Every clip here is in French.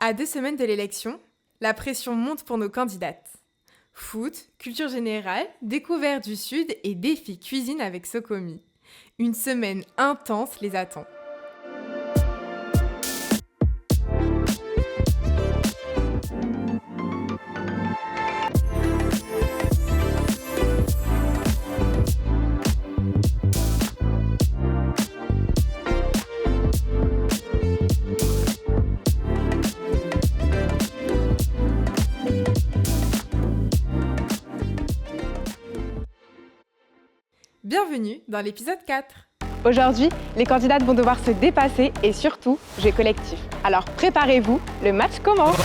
À 2 semaines de l'élection, la pression monte pour nos candidates. Foot, culture générale, découverte du Sud et défi cuisine avec Sokomi. Une semaine intense les attend. Bienvenue dans l'épisode 4. Aujourd'hui, les candidates vont devoir se dépasser et surtout jouer collectif. Alors préparez-vous, le match commence.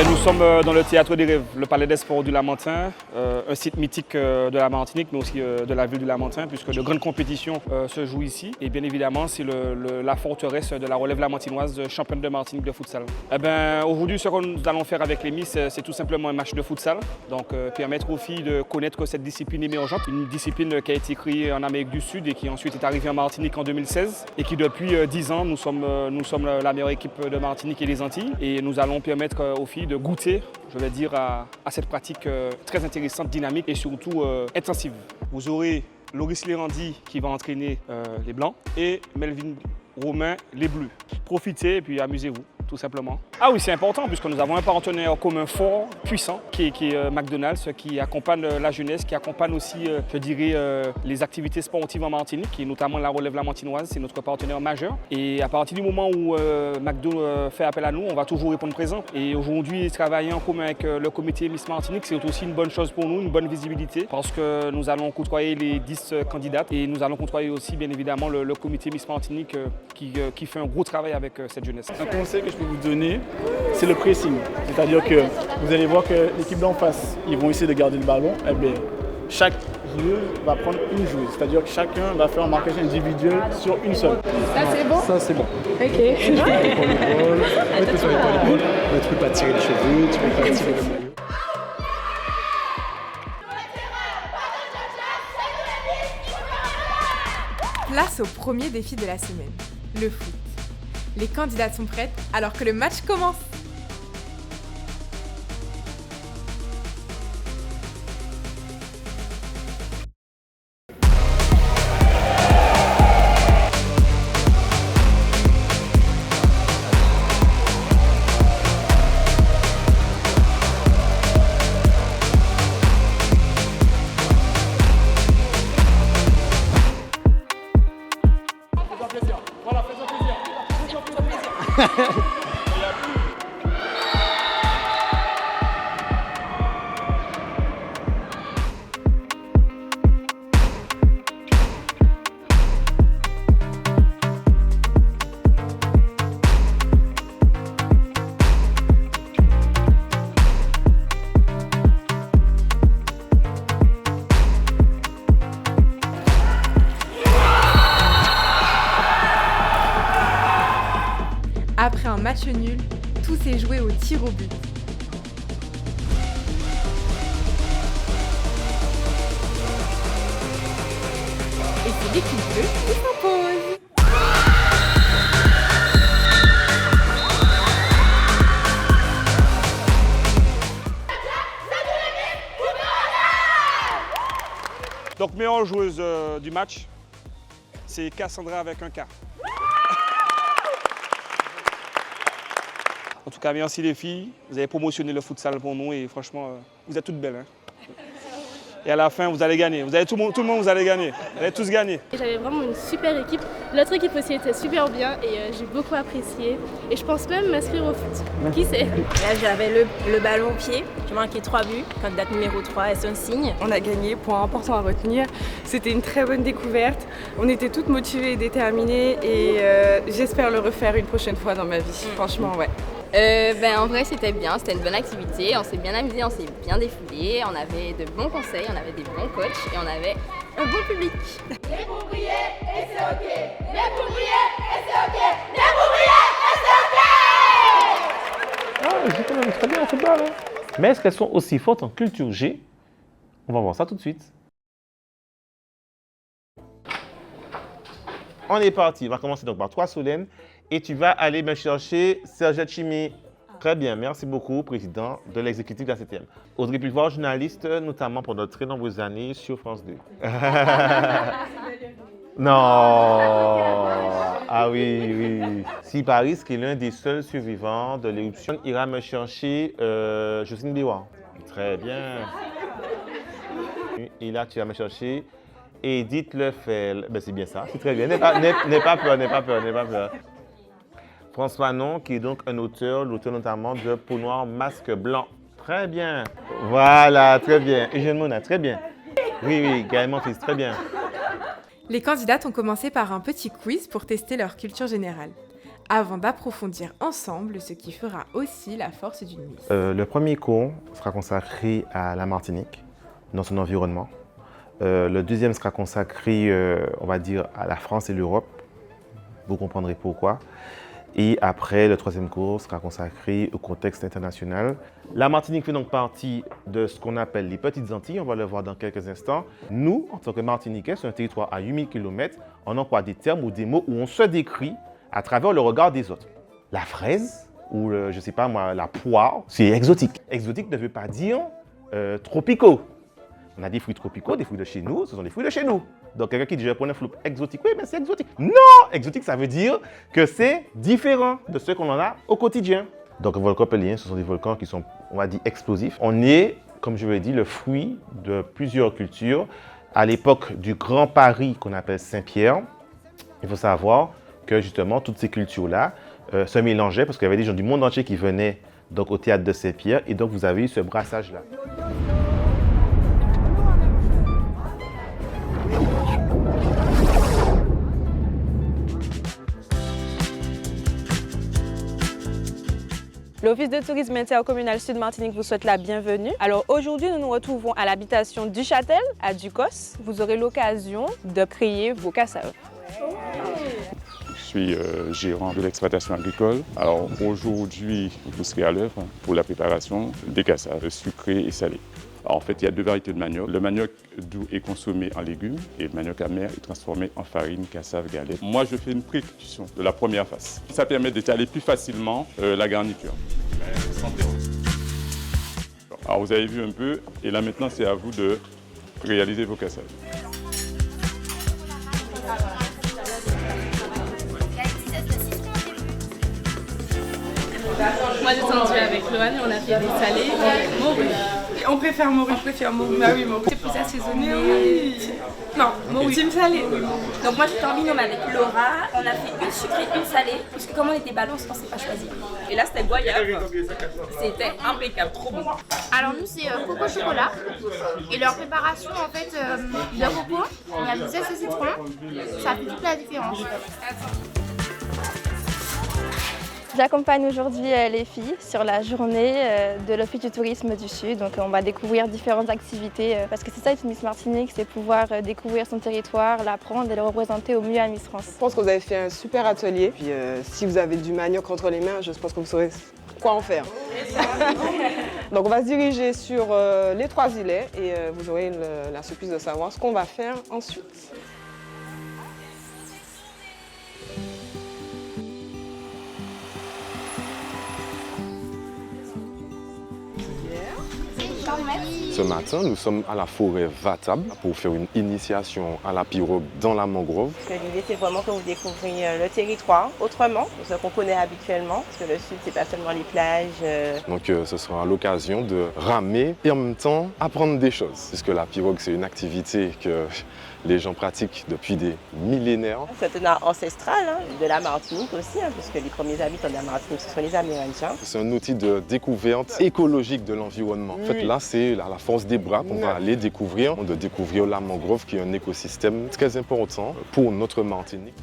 Nous sommes dans le Théâtre des Rêves, le Palais des Sports du Lamentin, un site mythique de la Martinique, mais aussi de la ville du Lamentin, puisque de grandes compétitions se jouent ici. Et bien évidemment, c'est la forteresse de la relève lamantinoise, championne de Martinique de futsal. Aujourd'hui, ce que nous allons faire avec les Miss, c'est tout simplement un match de futsal. Donc, permettre aux filles de connaître cette discipline émergente, une discipline qui a été créée en Amérique du Sud et qui ensuite est arrivée en Martinique en 2016. Et qui depuis 10 ans, nous sommes la meilleure équipe de Martinique et des Antilles. Et nous allons permettre aux filles de goûter, je vais dire, à cette pratique très intéressante, dynamique et surtout intensive. Vous aurez Loris Lérandi qui va entraîner les Blancs et Melvin Romain les Bleus. Profitez et puis amusez-vous, tout simplement. Ah oui, c'est important puisque nous avons un partenaire commun fort, puissant, qui est McDonald's, qui accompagne la jeunesse, qui accompagne aussi, je dirais, les activités sportives en Martinique, et notamment la relève lamantinoise, c'est notre partenaire majeur. Et à partir du moment où McDo fait appel à nous, on va toujours répondre présent. Et aujourd'hui, travailler en commun avec le comité Miss Martinique, c'est aussi une bonne chose pour nous, une bonne visibilité, parce que nous allons côtoyer les 10 candidates et nous allons côtoyer aussi, bien évidemment, le comité Miss Martinique qui fait un gros travail avec cette jeunesse. Un conseil que je peux vous donner, c'est le pressing. C'est-à-dire que vous allez voir que l'équipe d'en face, ils vont essayer de garder le ballon. Eh bien, chaque joueuse va prendre une joueuse. C'est-à-dire que chacun va faire un marquage individuel sur une seule. Ça c'est bon? Ça c'est bon. Ok. Pour l'épaule, mettez sur l'épaule. Le truc pas tirer les cheveux, tu peux pas tirer le maillot. Place au premier défi de la semaine, le foot. Les candidates sont prêtes alors que le match commence. Après un match nul, tout s'est joué au tir au but. Et c'est l'équipe bleue qui s'impose. Donc, meilleure joueuse du match, c'est Cassandra avec un K. En tout cas, merci les filles. Vous avez promotionné le futsal pour nous et franchement, vous êtes toutes belles. Hein. Et à la fin, vous allez gagner. Tout le monde, vous allez gagner. Vous allez tous gagner. J'avais vraiment une super équipe. L'autre équipe aussi était super bien et j'ai beaucoup apprécié. Et je pense même m'inscrire au foot. Qui sait? Là, j'avais le ballon au pied. J'ai marqué 3 buts. Candidate numéro 3, et son signe. On a gagné, point important à retenir. C'était une très bonne découverte. On était toutes motivées et déterminées et j'espère le refaire une prochaine fois dans ma vie. Franchement, ouais. En vrai, c'était bien, c'était une bonne activité, on s'est bien amusé, on s'est bien défoulé, on avait de bons conseils, on avait des bons coachs et on avait un bon public. Les pour briller et c'est ok. Les pour briller et c'est ok. Les pour briller et c'est ok. Ah, elles jouent quand même très bien au football. Hein. Mais est-ce qu'elles sont aussi fortes en culture G? On va voir ça tout de suite. On est parti. On va commencer donc par toi, Solène. Et tu vas aller me chercher Sergette Chimie. Très bien, merci beaucoup, président de l'exécutif de la 7e. Audrey Pulvoir, journaliste, notamment pendant de très nombreuses années sur France 2. Non. Ah oui. Si Paris, qui est l'un des seuls survivants de l'éruption, ira me chercher Jocelyne Biwa. Très bien. Et là, tu vas me chercher Edith Lefel. Ben, c'est bien ça, c'est très bien. N'aie pas peur. François Non, qui est donc un auteur, l'auteur notamment de Peau noire, masque blanc. Très bien. Voilà, très bien. Eugène Mona, très bien. Oui, Gaël Monfils, très bien. Les candidates ont commencé par un petit quiz pour tester leur culture générale, avant d'approfondir ensemble ce qui fera aussi la force d'une Miss. Le premier cours sera consacré à la Martinique, dans son environnement. Le deuxième sera consacré, on va dire, à la France et l'Europe. Vous comprendrez pourquoi. Et après, le troisième cours sera consacré au contexte international. La Martinique fait donc partie de ce qu'on appelle les Petites Antilles, on va le voir dans quelques instants. Nous, en tant que Martiniquais, sur un territoire à 8000 km, on emploie des termes ou des mots où on se décrit à travers le regard des autres. La fraise, ou je ne sais pas moi, la poire, c'est exotique. Exotique ne veut pas dire tropicaux. On a des fruits tropicaux, des fruits de chez nous, ce sont des fruits de chez nous. Donc quelqu'un qui dit je vais prendre un fruit exotique, oui, mais c'est exotique. Non, exotique, ça veut dire que c'est différent de ce qu'on en a au quotidien. Donc les volcans péléens, ce sont des volcans qui sont, on va dire, explosifs. On est, comme je vous l'ai dit, le fruit de plusieurs cultures. À l'époque du Grand Paris qu'on appelle Saint-Pierre, il faut savoir que justement toutes ces cultures-là se mélangeaient parce qu'il y avait des gens du monde entier qui venaient donc, au théâtre de Saint-Pierre et donc vous avez eu ce brassage-là. L'Office de tourisme intercommunal Sud Martinique vous souhaite la bienvenue. Alors aujourd'hui, nous nous retrouvons à l'habitation du Châtel, à Ducos. Vous aurez l'occasion de créer vos cassaves. Je suis gérant de l'exploitation agricole. Alors aujourd'hui, vous serez à l'œuvre pour la préparation des cassaves sucrés et salés. Alors, en fait, il y a deux variétés de manioc. Le manioc doux est consommé en légumes et le manioc amer est transformé en farine, cassave, galette. Moi, je fais une pré-cuisson de la première phase. Ça permet d'étaler plus facilement la garniture. Alors, vous avez vu un peu, et là maintenant, c'est à vous de réaliser vos cassaves. Moi, j'ai tendu avec Loane, on a fait des salés, morue. On préfère morue. Bah oui, morue. C'est plus assaisonné. Oui. Non, morue. Team salé. Donc moi j'étais en binôme avec Laura, on a fait une sucrée, une salée, parce que comme on était balance, on ne s'est pas choisi. Et là c'était goyave. C'était impeccable, trop bon. Alors nous c'est coco chocolat et leur préparation en fait de coco, il y a du zeste de citron, ça fait toute la différence. J'accompagne aujourd'hui les filles sur la journée de l'Office du tourisme du Sud. Donc on va découvrir différentes activités parce que c'est ça être Miss Martinique, c'est pouvoir découvrir son territoire, l'apprendre et le représenter au mieux à Miss France. Je pense que vous avez fait un super atelier. Puis si vous avez du manioc entre les mains, je pense que vous saurez quoi en faire. Donc on va se diriger sur les 3 îlets et vous aurez la surprise de savoir ce qu'on va faire ensuite. Ce matin, nous sommes à la forêt Vatab pour faire une initiation à la pirogue dans la mangrove. L'idée, c'est vraiment que vous découvriez le territoire autrement, ce qu'on connaît habituellement, parce que le sud, c'est pas seulement les plages. Donc ce sera l'occasion de ramer et en même temps apprendre des choses, puisque la pirogue, c'est une activité que les gens pratiquent depuis des millénaires. C'est un art ancestral de la Martinique aussi, puisque les premiers habitants de la Martinique, ce sont les Amérindiens. C'est un outil de découverte écologique de l'environnement. En fait, là, c'est à la force des bras qu'on va aller découvrir la mangrove, qui est un écosystème très important pour notre Martinique.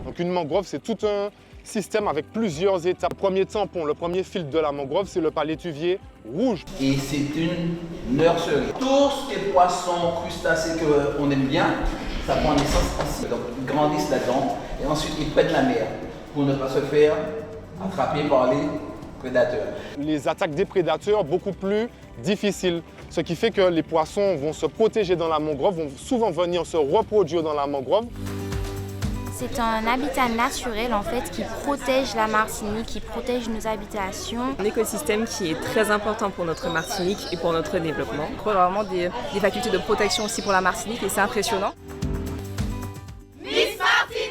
Donc une mangrove, c'est tout un système avec plusieurs étapes. Le premier tampon, le premier filtre de la mangrove, c'est le palétuvier rouge. Et c'est une nurserie. Tous les poissons, crustacés qu'on aime bien, ça prend naissance ici. Donc ils grandissent là-dedans et ensuite ils prennent la mer pour ne pas se faire attrapés par les prédateurs. Les attaques des prédateurs beaucoup plus difficiles, ce qui fait que les poissons vont se protéger dans la mangrove, vont souvent venir se reproduire dans la mangrove. C'est un habitat naturel en fait qui protège la Martinique, qui protège nos habitations. Un écosystème qui est très important pour notre Martinique et pour notre développement. On a vraiment des facultés de protection aussi pour la Martinique et c'est impressionnant. Miss Martinique!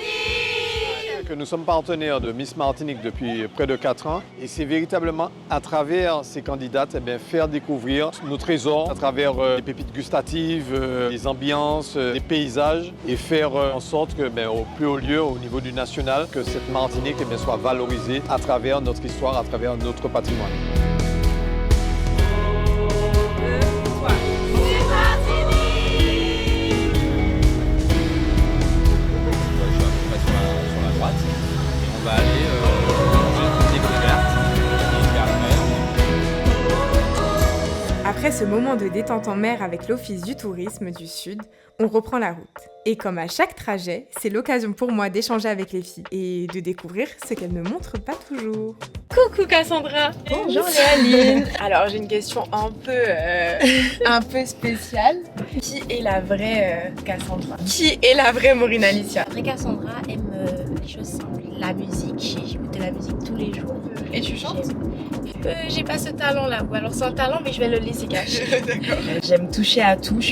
Nous sommes partenaires de Miss Martinique depuis près de 4 ans et c'est véritablement à travers ces candidates faire découvrir nos trésors, à travers les pépites gustatives, les ambiances, les paysages et faire en sorte que au plus haut lieu, au niveau du national, que cette Martinique soit valorisée à travers notre histoire, à travers notre patrimoine. Après ce moment de détente en mer avec l'Office du tourisme du Sud, on reprend la route. Et comme à chaque trajet, c'est l'occasion pour moi d'échanger avec les filles et de découvrir ce qu'elles ne montrent pas toujours. Coucou Cassandra. Bonjour Léaline. Alors j'ai une question un peu spéciale. Qui est la vraie Cassandra? Qui est la vraie Maureen Alicia? La vraie Cassandra aime les choses simples, la musique. J'écoute de la musique tous les jours. Et tu chantes? J'ai pas ce talent là, ou alors c'est un talent mais je vais le laisser cacher. J'aime toucher à tout, je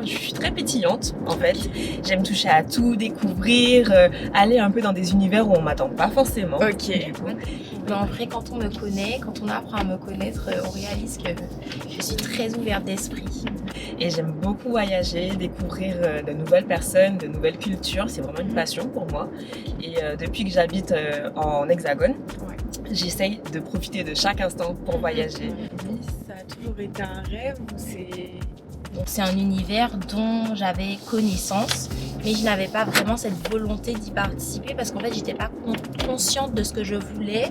suis très pétillante en fait. J'aime toucher à tout, découvrir, aller un peu dans des univers où on m'attend pas forcément. Ok. Mais en vrai, quand on me connaît, quand on apprend à me connaître, on réalise que je suis très ouverte d'esprit. Et j'aime beaucoup voyager, découvrir de nouvelles personnes, de nouvelles cultures. C'est vraiment une passion pour moi. Et depuis que j'habite en Hexagone, j'essaye de profiter de chaque instant pour voyager. Ça a toujours été un rêve ou c'est... Donc c'est un univers dont j'avais connaissance, mais je n'avais pas vraiment cette volonté d'y participer parce qu'en fait j'étais pas consciente de ce que je voulais,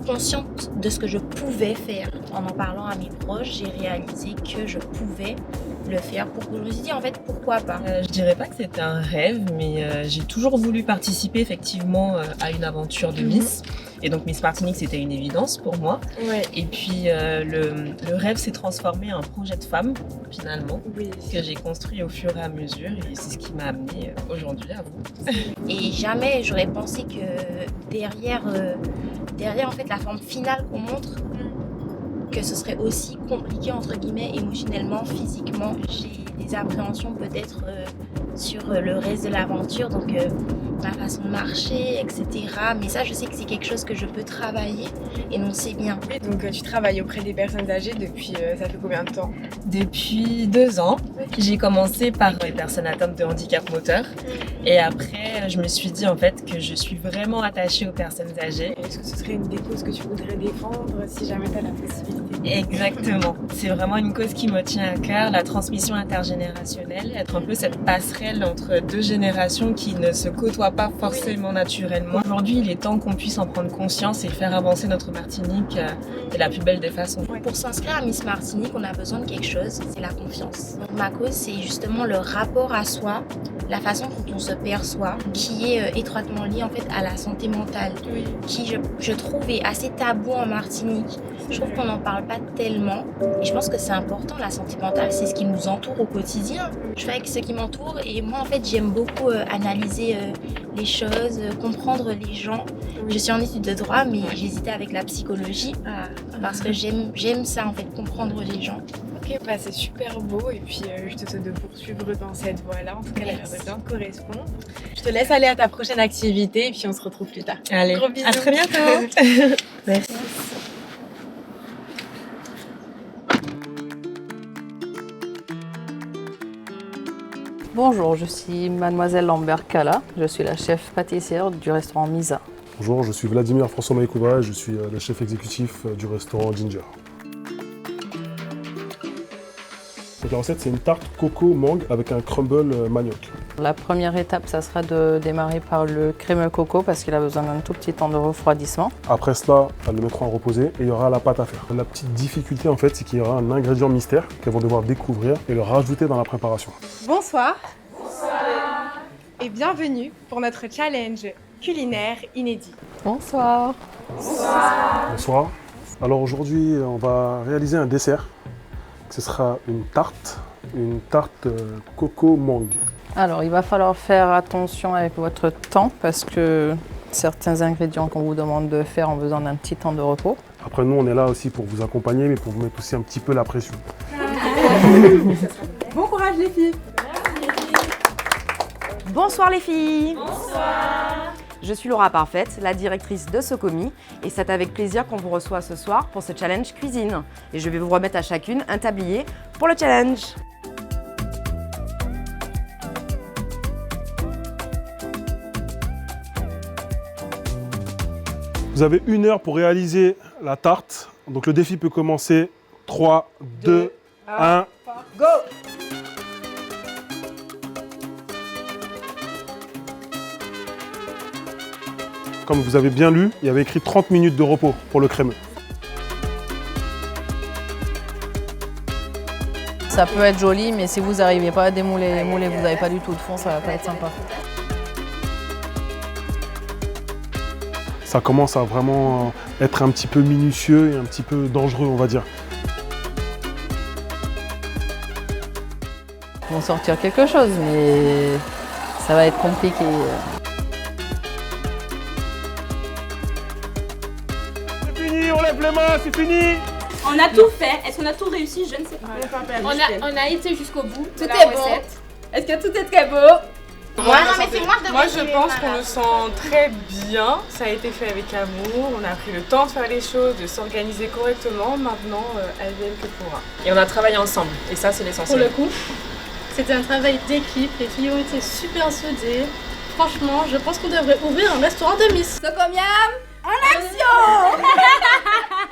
consciente de ce que je pouvais faire. En parlant à mes proches, j'ai réalisé que je pouvais le faire. Je me suis dit en fait pourquoi pas. Je dirais pas que c'était un rêve, mais j'ai toujours voulu participer effectivement à une aventure de Miss. Et donc Miss Martinique c'était une évidence pour moi. Ouais. Et puis le rêve s'est transformé en projet de femme finalement, que j'ai construit au fur et à mesure et c'est ce qui m'a amené aujourd'hui à vous. Et jamais j'aurais pensé que derrière en fait la forme finale qu'on montre, que ce serait aussi compliqué entre guillemets émotionnellement, physiquement. J'ai des appréhensions peut-être sur le reste de l'aventure, donc ma façon de marcher, etc. Mais ça, je sais que c'est quelque chose que je peux travailler et non, c'est bien. Et donc tu travailles auprès des personnes âgées depuis, ça fait combien de temps? Depuis 2 ans. J'ai commencé par les personnes atteintes de handicap moteur et après je me suis dit en fait que je suis vraiment attachée aux personnes âgées. Est-ce que ce serait une des causes que tu voudrais défendre si jamais tu as la possibilité? Exactement. C'est vraiment une cause qui me tient à cœur, la transmission intergénérationnelle, être un peu cette passerelle entre 2 générations qui ne se côtoient pas forcément naturellement. Aujourd'hui, il est temps qu'on puisse en prendre conscience et faire avancer notre Martinique de la plus belle des façons. Pour s'inscrire à Miss Martinique, on a besoin de quelque chose, c'est la confiance. Donc, ma cause, c'est justement le rapport à soi, la façon dont on se perçoit, qui est étroitement liée en fait à la santé mentale, qui je trouve est assez tabou en Martinique. Je trouve qu'on n'en parle pas tellement et je pense que c'est important, la santé mentale, c'est ce qui nous entoure au quotidien. Je fais avec ce qui m'entoure et moi en fait j'aime beaucoup analyser les choses, comprendre les gens. Je suis en études de droit mais j'hésitais avec la psychologie parce que j'aime ça en fait, comprendre les gens. Ok, bah c'est super beau et puis je te souhaite de poursuivre dans cette voie-là. En tout cas, elle a l'air de bien te correspondre. Je te laisse aller à ta prochaine activité et puis on se retrouve plus tard. Allez, gros bisous. à très bientôt. Merci. Bonjour, je suis mademoiselle Lambert Kala, je suis la chef pâtissière du restaurant Misa. Bonjour, je suis Vladimir François Maïkova et je suis le chef exécutif du restaurant Ginger. Donc la recette, c'est une tarte coco mangue avec un crumble manioc. La première étape, ça sera de démarrer par le crémeux coco parce qu'il a besoin d'un tout petit temps de refroidissement. Après cela, elles le mettront à reposer et il y aura la pâte à faire. La petite difficulté en fait, c'est qu'il y aura un ingrédient mystère qu'elles vont devoir découvrir et le rajouter dans la préparation. Bonsoir. Bonsoir. Et bienvenue pour notre challenge culinaire inédit. Bonsoir. Bonsoir. Alors aujourd'hui, on va réaliser un dessert. Ce sera une tarte coco mangue. Alors, il va falloir faire attention avec votre temps parce que certains ingrédients qu'on vous demande de faire ont besoin d'un petit temps de repos. Après, nous, on est là aussi pour vous accompagner, mais pour vous mettre aussi un petit peu la pression. Bon courage les filles. Bonsoir les filles. Bonsoir. Je suis Laura Parfaite, la directrice de Socomi, et c'est avec plaisir qu'on vous reçoit ce soir pour ce challenge cuisine. Et je vais vous remettre à chacune un tablier pour le challenge. Vous avez 1 heure pour réaliser la tarte. Donc le défi peut commencer. 3, 2, 1, go! Comme vous avez bien lu, il y avait écrit 30 minutes de repos pour le crémeux. Ça peut être joli, mais si vous n'arrivez pas à démouler les moulets, vous n'avez pas du tout de fond, ça va pas être sympa. Ça commence à vraiment être un petit peu minutieux et un petit peu dangereux, on va dire. Ils vont sortir quelque chose, mais ça va être compliqué. C'est fini, on lève les mains, c'est fini! On a tout fait. Est-ce qu'on a tout réussi? Je ne sais pas. On a été jusqu'au bout. Tout est bon. Est-ce que tout est très beau? Moi, je pense qu'on le sent très bien. Ça a été fait avec amour. On a pris le temps de faire les choses, de s'organiser correctement. Maintenant, advienne que pourra. Et on a travaillé ensemble. Et ça, c'est l'essentiel. Pour le coup, c'était un travail d'équipe. Les filles ont été super soudées. Franchement, je pense qu'on devrait ouvrir un restaurant de Miss. Socomiam, en action!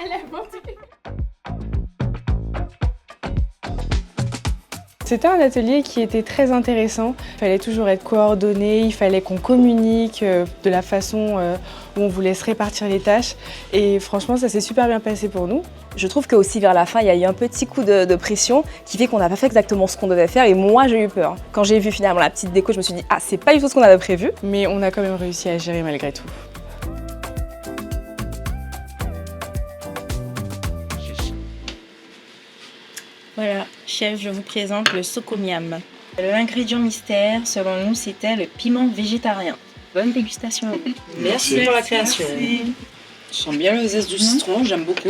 Elle est bonne. C'était un atelier qui était très intéressant. Il fallait toujours être coordonné, il fallait qu'on communique de la façon où on voulait se répartir les tâches. Et franchement, ça s'est super bien passé pour nous. Je trouve qu'aussi vers la fin, il y a eu un petit coup de pression qui fait qu'on n'a pas fait exactement ce qu'on devait faire et moi j'ai eu peur. Quand j'ai vu finalement la petite déco, je me suis dit « Ah, c'est pas du tout ce qu'on avait prévu ». Mais on a quand même réussi à gérer malgré tout. Voilà, chef, je vous présente le socomiam. L'ingrédient mystère, selon nous, c'était le piment végétarien. Bonne dégustation. Merci pour la création. Merci. Je sens bien le zeste du citron, j'aime beaucoup.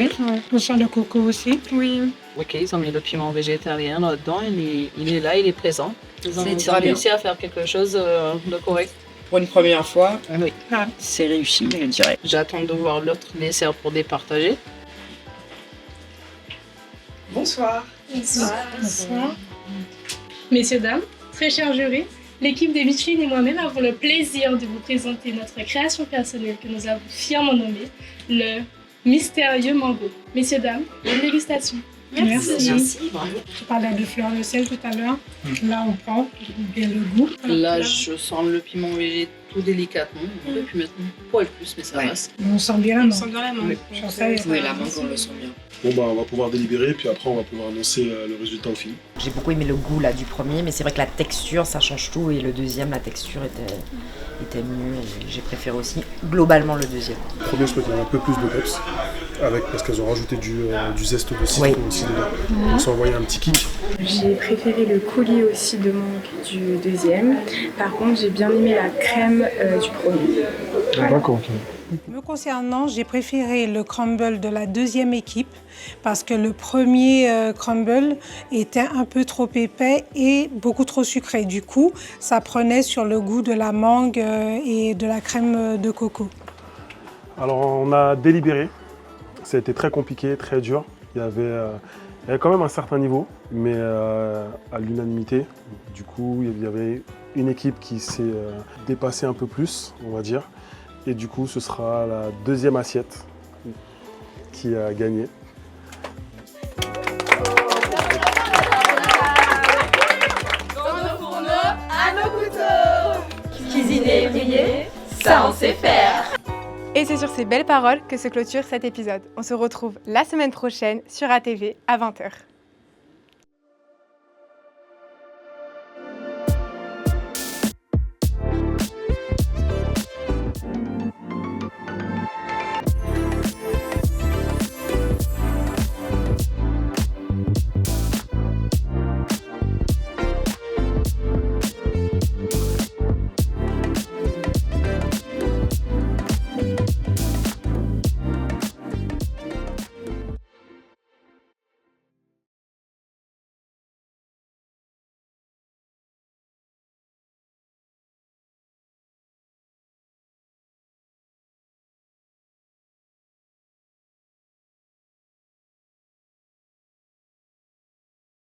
Je sens le coco aussi. Oui. Ok, ils ont mis le piment végétarien là-dedans, il est là, il est présent. Ils ont réussi à faire quelque chose de correct. Pour une première fois, oui. C'est réussi, je dirais. J'attends de voir l'autre dessert pour départager. Bonsoir. Bonsoir. Bonsoir. Messieurs, dames, très cher jury, l'équipe des Micheline et moi-même avons le plaisir de vous présenter notre création personnelle que nous avons fièrement nommée le mystérieux mango. Messieurs, dames, bonne dégustation. Merci. Je parlais de fleur de sel tout à l'heure. Là, on prend bien le goût. Là, je sens le piment végétal tout délicatement. On peut plus mettre un poil plus, mais ça passe. On sent bien la mangue. Oui, la mangue, on le sent bien. Bon bah on va pouvoir délibérer, puis après on va pouvoir annoncer le résultat au film. J'ai beaucoup aimé le goût là du premier, mais c'est vrai que la texture ça change tout et le deuxième la texture était mieux et j'ai préféré aussi globalement le deuxième. Le premier je crois qu'il y avait un peu plus de peps, parce qu'elles ont rajouté du zeste de citron aussi dedans. On s'est envoyé un petit kick. J'ai préféré le coulis aussi de mangue du deuxième. Par contre j'ai bien aimé la crème du premier. D'accord, ok. Me concernant, j'ai préféré le crumble de la deuxième équipe parce que le premier crumble était un peu trop épais et beaucoup trop sucré. Du coup, ça prenait sur le goût de la mangue et de la crème de coco. Alors on a délibéré, ça a été très compliqué, très dur. Il y avait quand même un certain niveau, mais à l'unanimité. Du coup, il y avait une équipe qui s'est dépassée un peu plus, on va dire. Et du coup, ce sera la deuxième assiette qui a gagné. Dans nos fourneaux, à nos couteaux. Cuisiner et briller, ça on sait faire. Et c'est sur ces belles paroles que se clôture cet épisode. On se retrouve la semaine prochaine sur ATV à 20h.